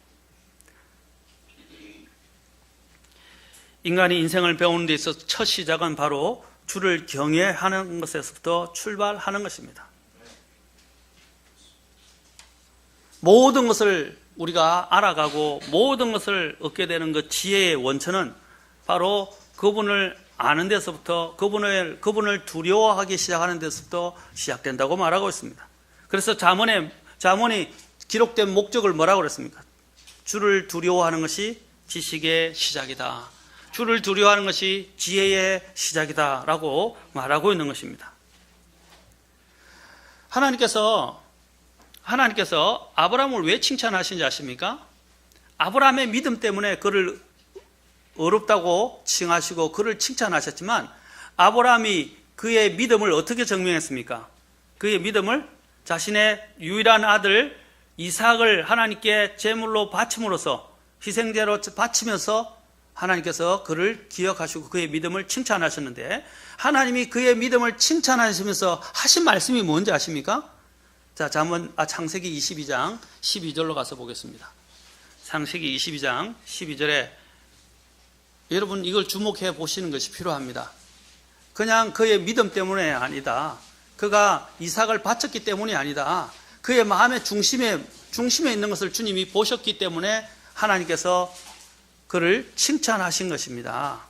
인간이 인생을 배우는 데 있어서 첫 시작은 바로 주를 경외하는 것에서부터 출발하는 것입니다. 모든 것을 우리가 알아가고 모든 것을 얻게 되는 그 지혜의 원천은 바로 그분을 아는 데서부터 그분을 두려워하기 시작하는 데서부터 시작된다고 말하고 있습니다. 그래서 잠언이 기록된 목적을 뭐라고 그랬습니까? 주를 두려워하는 것이 지식의 시작이다. 주를 두려워하는 것이 지혜의 시작이다 라고 말하고 있는 것입니다. 하나님께서 아브라함을 왜 칭찬하신지 아십니까? 아브라함의 믿음 때문에 그를 어렵다고 칭하시고 그를 칭찬하셨지만 아브라함이 그의 믿음을 어떻게 증명했습니까? 그의 믿음을 자신의 유일한 아들 이삭을 하나님께 제물로 바침으로써 희생제로 바치면서 하나님께서 그를 기억하시고 그의 믿음을 칭찬하셨는데, 하나님이 그의 믿음을 칭찬하시면서 하신 말씀이 뭔지 아십니까? 자, 창세기 22장 12절로 가서 보겠습니다. 창세기 22장 12절에 여러분 이걸 주목해 보시는 것이 필요합니다. 그냥 그의 믿음 때문에 아니다. 그가 이삭을 바쳤기 때문이 아니다. 그의 마음의 중심에 있는 것을 주님이 보셨기 때문에 하나님께서 그를 칭찬하신 것입니다.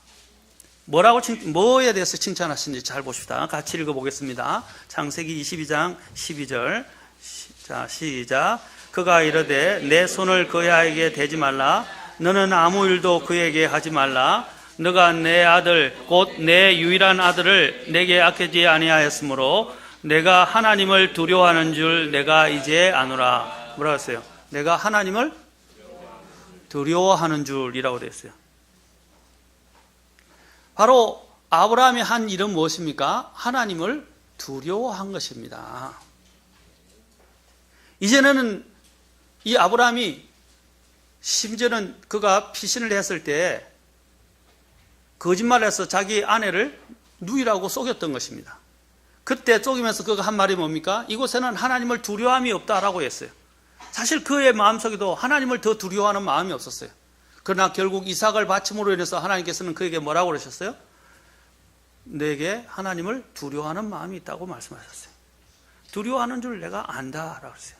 뭐에 대해서 칭찬하신지 잘 보십시다. 같이 읽어보겠습니다. 창세기 22장 12절. 자, 시작. 그가 이르되 내 손을 그에게 대지 말라. 너는 아무 일도 그에게 하지 말라. 너가 내 아들 곧 내 유일한 아들을 내게 아끼지 아니하였으므로 내가 하나님을 두려워하는 줄 내가 이제 아노라. 뭐라고 했어요? 내가 하나님을 두려워하는 줄이라고 되어 있어요. 바로 아브라함이 한 일은 무엇입니까? 하나님을 두려워한 것입니다. 이제는 이 아브라함이 심지어는 그가 피신을 했을 때 거짓말해서 자기 아내를 누이라고 속였던 것입니다. 그때 속이면서 그가 한 말이 뭡니까? 이곳에는 하나님을 두려움이 없다라고 했어요. 사실 그의 마음속에도 하나님을 더 두려워하는 마음이 없었어요. 그러나 결국 이삭을 바침으로 인해서 하나님께서는 그에게 뭐라고 그러셨어요? 내게 하나님을 두려워하는 마음이 있다고 말씀하셨어요. 두려워하는 줄 내가 안다라고 했어요.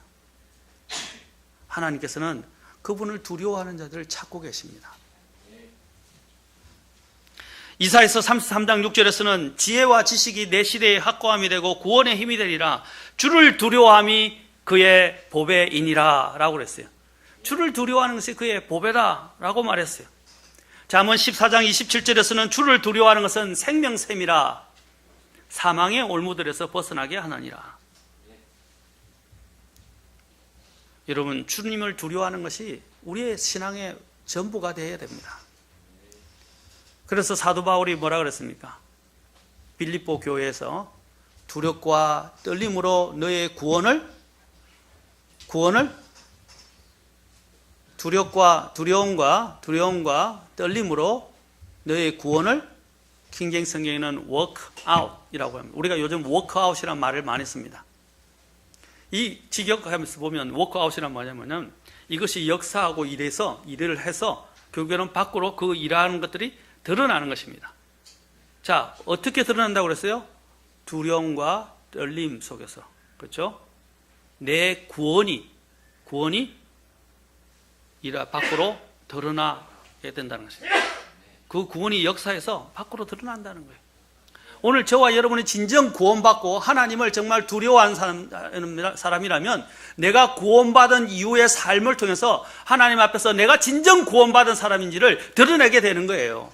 하나님께서는 그분을 두려워하는 자들을 찾고 계십니다. 이사야서 33장 6절에서는 지혜와 지식이 내 시대의 확고함이 되고 구원의 힘이 되리라. 주를 두려워함이 그의 보배이니라 라고 그랬어요. 주를 두려워하는 것이 그의 보배다 라고 말했어요. 잠언 14장 27절에서는 주를 두려워하는 것은 생명샘이라 사망의 올무들에서 벗어나게 하느니라. 여러분, 주님을 두려워하는 것이 우리의 신앙의 전부가 되어야 됩니다. 그래서 사도 바울이 뭐라 그랬습니까? 빌립보 교회에서 두렵과 떨림으로 너의 구원을 두려움과 떨림으로 너의 구원을 킹제임스 성경에는 work out이라고 합니다. 우리가 요즘 work out이라는 말을 많이 씁니다. 이 직역하면서 보면 work out이란 뭐냐면 이것이 역사하고 일을 해서 결국에는 밖으로 그 일하는 것들이 드러나는 것입니다. 자, 어떻게 드러난다고 그랬어요? 두려움과 떨림 속에서. 그렇죠? 내 구원이 밖으로 드러나게 된다는 것입니다. 그 구원이 역사에서 밖으로 드러난다는 거예요. 오늘 저와 여러분이 진정 구원받고 하나님을 정말 두려워하는 사람이라면 내가 구원받은 이후의 삶을 통해서 하나님 앞에서 내가 진정 구원받은 사람인지를 드러내게 되는 거예요.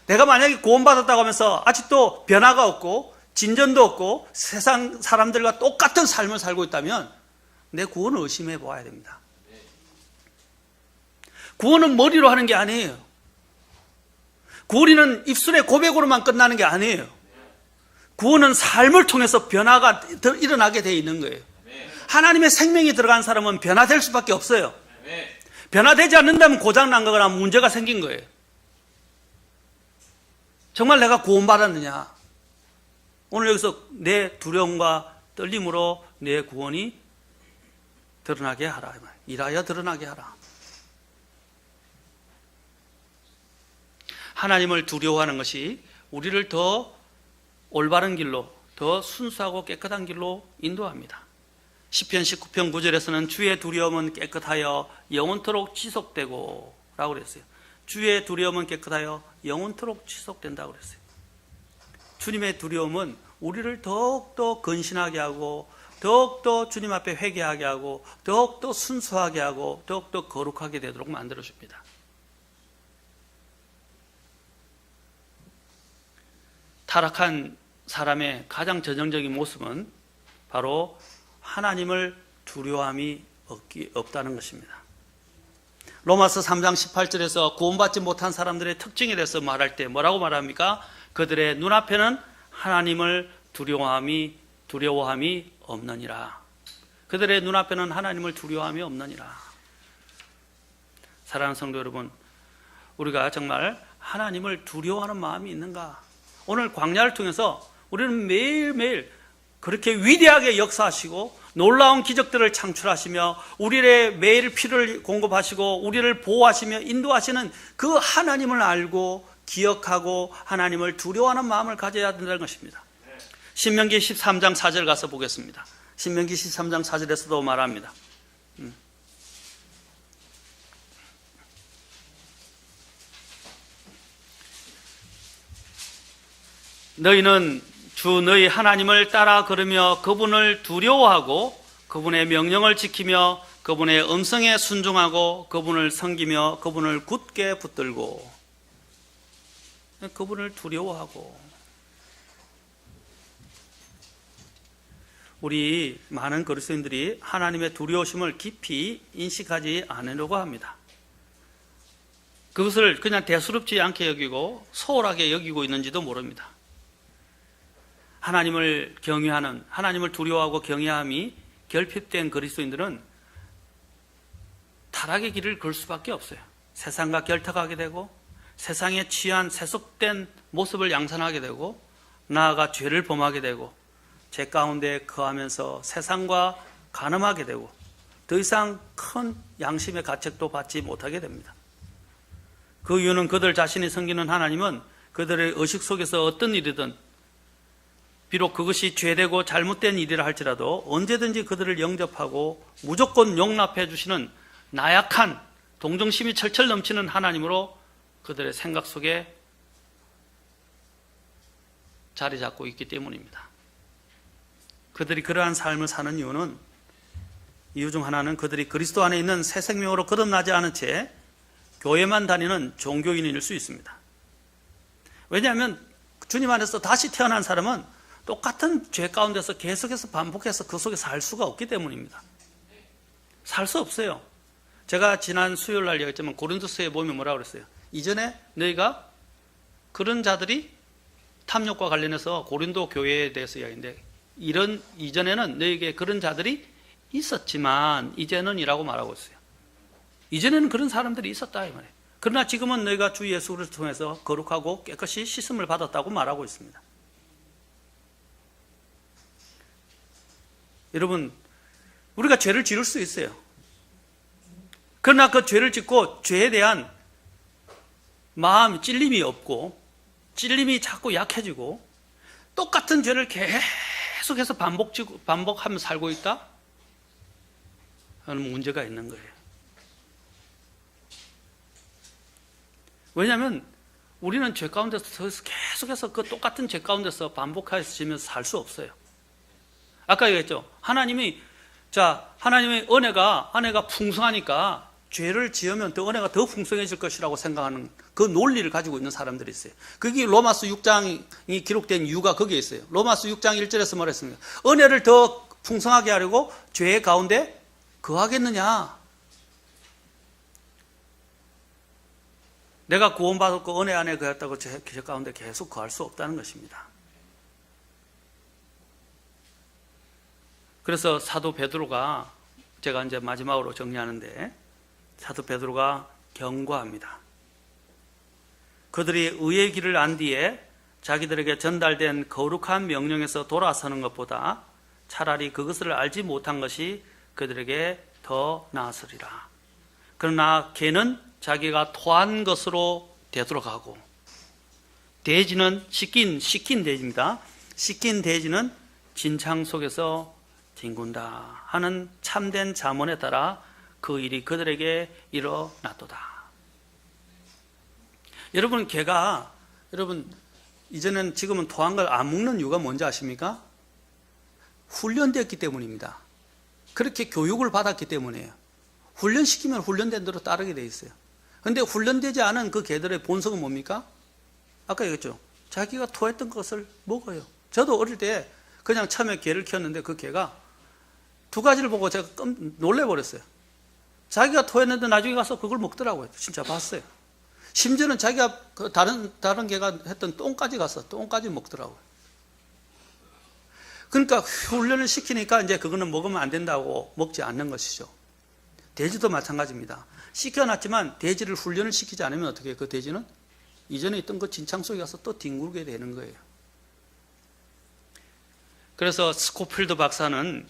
내가 만약에 구원받았다고 하면서 아직도 변화가 없고 진전도 없고 세상 사람들과 똑같은 삶을 살고 있다면 내 구원을 의심해 보아야 됩니다. 구원은 머리로 하는 게 아니에요. 구원은 입술의 고백으로만 끝나는 게 아니에요. 구원은 삶을 통해서 변화가 일어나게 되어 있는 거예요. 하나님의 생명이 들어간 사람은 변화될 수밖에 없어요. 변화되지 않는다면 고장난 거거나 문제가 생긴 거예요. 정말 내가 구원받았느냐? 오늘 여기서 내 두려움과 떨림으로 내 구원이 드러나게 하라. 일하여 드러나게 하라. 하나님을 두려워하는 것이 우리를 더 올바른 길로, 더 순수하고 깨끗한 길로 인도합니다. 시편 19편 9절에서는 주의 두려움은 깨끗하여 영원토록 지속되고 라고 그랬어요. 주의 두려움은 깨끗하여 영원토록 지속된다고 그랬어요. 주님의 두려움은 우리를 더욱더 근신하게 하고 더욱더 주님 앞에 회개하게 하고 더욱더 순수하게 하고 더욱더 거룩하게 되도록 만들어줍니다. 타락한 사람의 가장 전형적인 모습은 바로 하나님을 두려움이 없다는 것입니다. 로마서 3장 18절에서 구원받지 못한 사람들의 특징에 대해서 말할 때 뭐라고 말합니까? 그들의 눈앞에는 하나님을 두려워함이 없느니라. 그들의 눈앞에는 하나님을 두려워함이 없느니라. 사랑하는 성도 여러분, 우리가 정말 하나님을 두려워하는 마음이 있는가? 오늘 광야를 통해서 우리는 매일매일 그렇게 위대하게 역사하시고 놀라운 기적들을 창출하시며 우리의 매일 피를 공급하시고 우리를 보호하시며 인도하시는 그 하나님을 알고 기억하고 하나님을 두려워하는 마음을 가져야 된다는 것입니다. 신명기 13장 4절 가서 보겠습니다. 신명기 13장 4절에서도 말합니다. 너희는 주 너희 하나님을 따라 걸으며 그분을 두려워하고 그분의 명령을 지키며 그분의 음성에 순종하고 그분을 섬기며 그분을 굳게 붙들고. 그분을 두려워하고. 우리 많은 그리스도인들이 하나님의 두려우심을 깊이 인식하지 않으려고 합니다. 그것을 그냥 대수롭지 않게 여기고 소홀하게 여기고 있는지도 모릅니다. 하나님을 경외하는, 하나님을 두려워하고 경외함이 결핍된 그리스도인들은 타락의 길을 걸 수밖에 없어요. 세상과 결탁하게 되고 세상에 취한 세속된 모습을 양산하게 되고 나아가 죄를 범하게 되고 죄 가운데 거하면서 세상과 간음하게 되고 더 이상 큰 양심의 가책도 받지 못하게 됩니다. 그 이유는 그들 자신이 섬기는 하나님은 그들의 의식 속에서 어떤 일이든 비록 그것이 죄되고 잘못된 일이라 할지라도 언제든지 그들을 영접하고 무조건 용납해 주시는 나약한 동정심이 철철 넘치는 하나님으로 그들의 생각 속에 자리 잡고 있기 때문입니다. 그들이 그러한 삶을 사는 이유 중 하나는 그들이 그리스도 안에 있는 새 생명으로 거듭나지 않은 채 교회만 다니는 종교인일 수 있습니다. 왜냐하면 주님 안에서 다시 태어난 사람은 똑같은 죄 가운데서 계속해서 반복해서 그 속에 살 수가 없기 때문입니다. 살 수 없어요. 제가 지난 수요일 날 얘기했지만 고린도서에 보면 뭐라고 그랬어요? 이전에 너희가 그런 자들이 탐욕과 관련해서 고린도 교회에 대해서 이야기인데 이전에는 너희에게 그런 자들이 있었지만 이제는 이라고 말하고 있어요. 이전에는 그런 사람들이 있었다 이 말이에요. 그러나 지금은 너희가 주 예수를 통해서 거룩하고 깨끗이 씻음을 받았다고 말하고 있습니다. 여러분, 우리가 죄를 지을 수 있어요. 그러나 그 죄를 짓고 죄에 대한 마음, 찔림이 없고 찔림이 자꾸 약해지고 똑같은 죄를 계속해서 반복하며 살고 있다? 하는 문제가 있는 거예요. 왜냐하면 우리는 죄 가운데서 계속해서 그 똑같은 죄 가운데서 반복하시면서 살 수 없어요. 아까 얘기했죠. 하나님의 은혜가 풍성하니까 죄를 지으면 은혜가 더 풍성해질 것이라고 생각하는 그 논리를 가지고 있는 사람들이 있어요. 그게 로마서 6장이 기록된 이유가 거기에 있어요. 로마서 6장 1절에서 말했습니다. 은혜를 더 풍성하게 하려고 죄 가운데 거하겠느냐? 내가 구원받았고 은혜 안에 거했다고 죄 가운데 계속 거할 수 없다는 것입니다. 그래서 사도 베드로가 제가 이제 마지막으로 정리하는데 사도 베드로가 경고합니다. 그들이 의의 길을 안 뒤에 자기들에게 전달된 거룩한 명령에서 돌아서는 것보다 차라리 그것을 알지 못한 것이 그들에게 더 나았으리라. 그러나 걔는 자기가 토한 것으로 되돌아가고 돼지는 씻긴 돼지입니다. 씻긴 돼지는 진창 속에서 뒹군다 하는 참된 잠언에 따라 그 일이 그들에게 일어났도다. 여러분, 개가 지금은 토한 걸 안 먹는 이유가 뭔지 아십니까? 훈련되었기 때문입니다. 그렇게 교육을 받았기 때문이에요. 훈련시키면 훈련된 대로 따르게 돼 있어요. 그런데 훈련되지 않은 그 개들의 본성은 뭡니까? 아까 얘기했죠. 자기가 토했던 것을 먹어요. 저도 어릴 때 그냥 처음에 개를 키웠는데 그 개가 두 가지를 보고 제가 놀래버렸어요. 자기가 토했는데 나중에 가서 그걸 먹더라고요. 진짜 봤어요. 심지어는 자기가 다른 개가 했던 똥까지 가서 똥까지 먹더라고요. 그러니까 훈련을 시키니까 이제 그거는 먹으면 안 된다고 먹지 않는 것이죠. 돼지도 마찬가지입니다. 시켜놨지만 돼지를 훈련을 시키지 않으면 어떻게 해요? 그 돼지는 이전에 있던 그 진창 속에 가서 또 뒹굴게 되는 거예요. 그래서 스코필드 박사는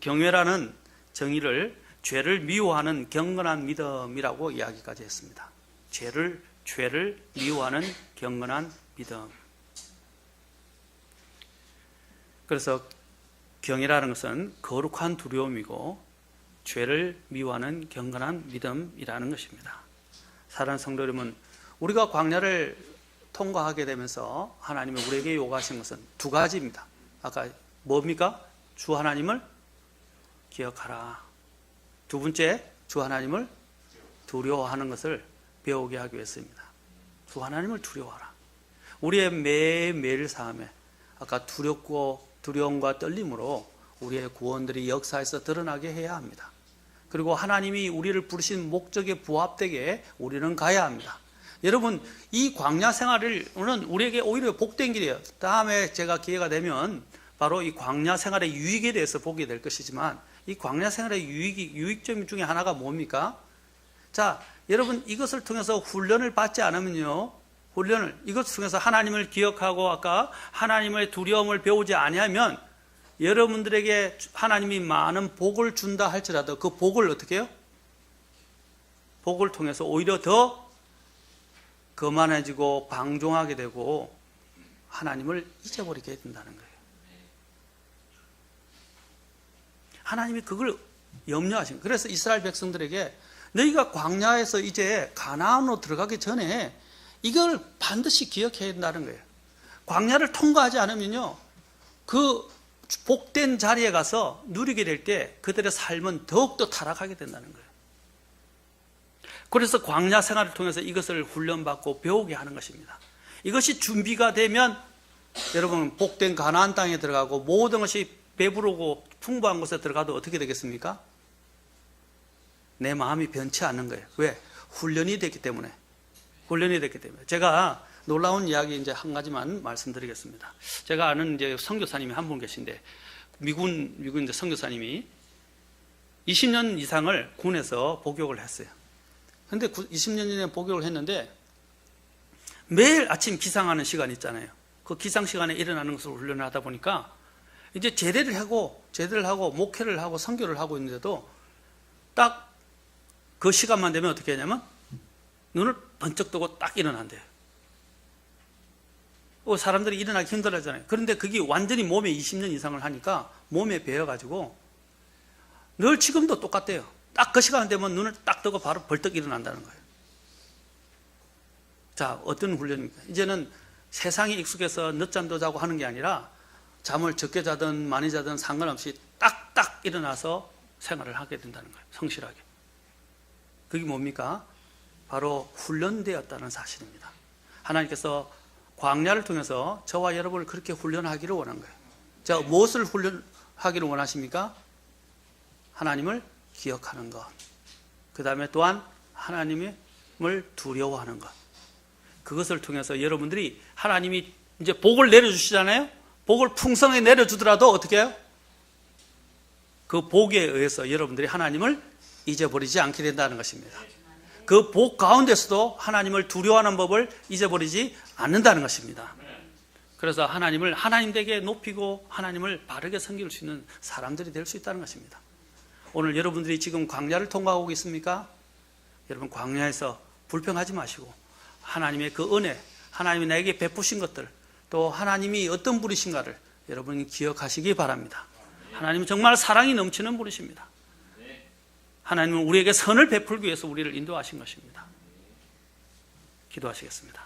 경외라는 정의를 죄를 미워하는 경건한 믿음이라고 이야기까지 했습니다. 죄를 미워하는 경건한 믿음. 그래서 경외라는 것은 거룩한 두려움이고 죄를 미워하는 경건한 믿음이라는 것입니다. 사랑하는 성도 여러분, 우리가 광야를 통과하게 되면서 하나님이 우리에게 요구하신 것은 두 가지입니다. 아까 뭡니까? 주 하나님을 기억하라. 두 번째, 주 하나님을 두려워하는 것을 배우게 하기 위해서입니다. 주 하나님을 두려워하라. 우리의 매일매일 삶에 아까 두려움과 떨림으로 우리의 구원들이 역사에서 드러나게 해야 합니다. 그리고 하나님이 우리를 부르신 목적에 부합되게 우리는 가야 합니다. 여러분, 이 광야 생활은 우리에게 오히려 복된 길이에요. 다음에 제가 기회가 되면 바로 이 광야 생활의 유익에 대해서 보게 될 것이지만 이 광야 생활의 유익점 중에 하나가 뭡니까? 자, 여러분 이것을 통해서 훈련을 받지 않으면요, 이것을 통해서 하나님을 기억하고 아까 하나님의 두려움을 배우지 아니하면 여러분들에게 하나님이 많은 복을 준다 할지라도 그 복을 어떻게 해요? 복을 통해서 오히려 더 거만해지고 방종하게 되고 하나님을 잊어버리게 된다는 거예요. 하나님이 그걸 염려하신 거예요. 그래서 이스라엘 백성들에게 너희가 광야에서 이제 가나안으로 들어가기 전에 이걸 반드시 기억해야 된다는 거예요. 광야를 통과하지 않으면요, 그 복된 자리에 가서 누리게 될 때 그들의 삶은 더욱더 타락하게 된다는 거예요. 그래서 광야 생활을 통해서 이것을 훈련받고 배우게 하는 것입니다. 이것이 준비가 되면 여러분 복된 가나안 땅에 들어가고 모든 것이 배부르고 풍부한 곳에 들어가도 어떻게 되겠습니까? 내 마음이 변치 않는 거예요. 왜? 훈련이 됐기 때문에. 제가 놀라운 이야기 이제 한 가지만 말씀드리겠습니다. 제가 아는 이제 선교사님이 한 분 계신데 미군 이제 선교사님이 20년 이상을 군에서 복역을 했어요. 근데 20년 전에 복역을 했는데 매일 아침 기상하는 시간 있잖아요. 그 기상 시간에 일어나는 것을 훈련을 하다 보니까 이제 제대를 하고 목회를 하고 선교를 하고 있는데도 딱 그 시간만 되면 어떻게 하냐면 눈을 번쩍 뜨고 딱 일어난대요. 사람들이 일어나기 힘들어하잖아요. 그런데 그게 완전히 몸에 20년 이상을 하니까 몸에 배어가지고 늘 지금도 똑같대요. 딱 그 시간 되면 눈을 딱 뜨고 바로 벌떡 일어난다는 거예요. 자, 어떤 훈련입니까? 이제는 세상에 익숙해서 늦잠도 자고 하는 게 아니라 잠을 적게 자든 많이 자든 상관없이 딱딱 일어나서 생활을 하게 된다는 거예요. 성실하게. 그게 뭡니까? 바로 훈련되었다는 사실입니다. 하나님께서 광야를 통해서 저와 여러분을 그렇게 훈련하기를 원한 거예요. 자, 무엇을 훈련하기를 원하십니까? 하나님을 기억하는 것. 그 다음에 또한 하나님을 두려워하는 것. 그것을 통해서 여러분들이 하나님이 이제 복을 내려주시잖아요. 복을 풍성하게 내려주더라도 어떻게 해요? 그 복에 의해서 여러분들이 하나님을 잊어버리지 않게 된다는 것입니다. 그 복 가운데서도 하나님을 두려워하는 법을 잊어버리지 않는다는 것입니다. 그래서 하나님을 하나님에게 높이고 하나님을 바르게 섬길 수 있는 사람들이 될 수 있다는 것입니다. 오늘 여러분들이 지금 광야를 통과하고 있습니까? 여러분 광야에서 불평하지 마시고 하나님의 그 은혜, 하나님이 나에게 베푸신 것들, 또 하나님이 어떤 분이신가를 여러분이 기억하시기 바랍니다. 하나님은 정말 사랑이 넘치는 분이십니다. 하나님은 우리에게 선을 베풀기 위해서 우리를 인도하신 것입니다. 기도하시겠습니다.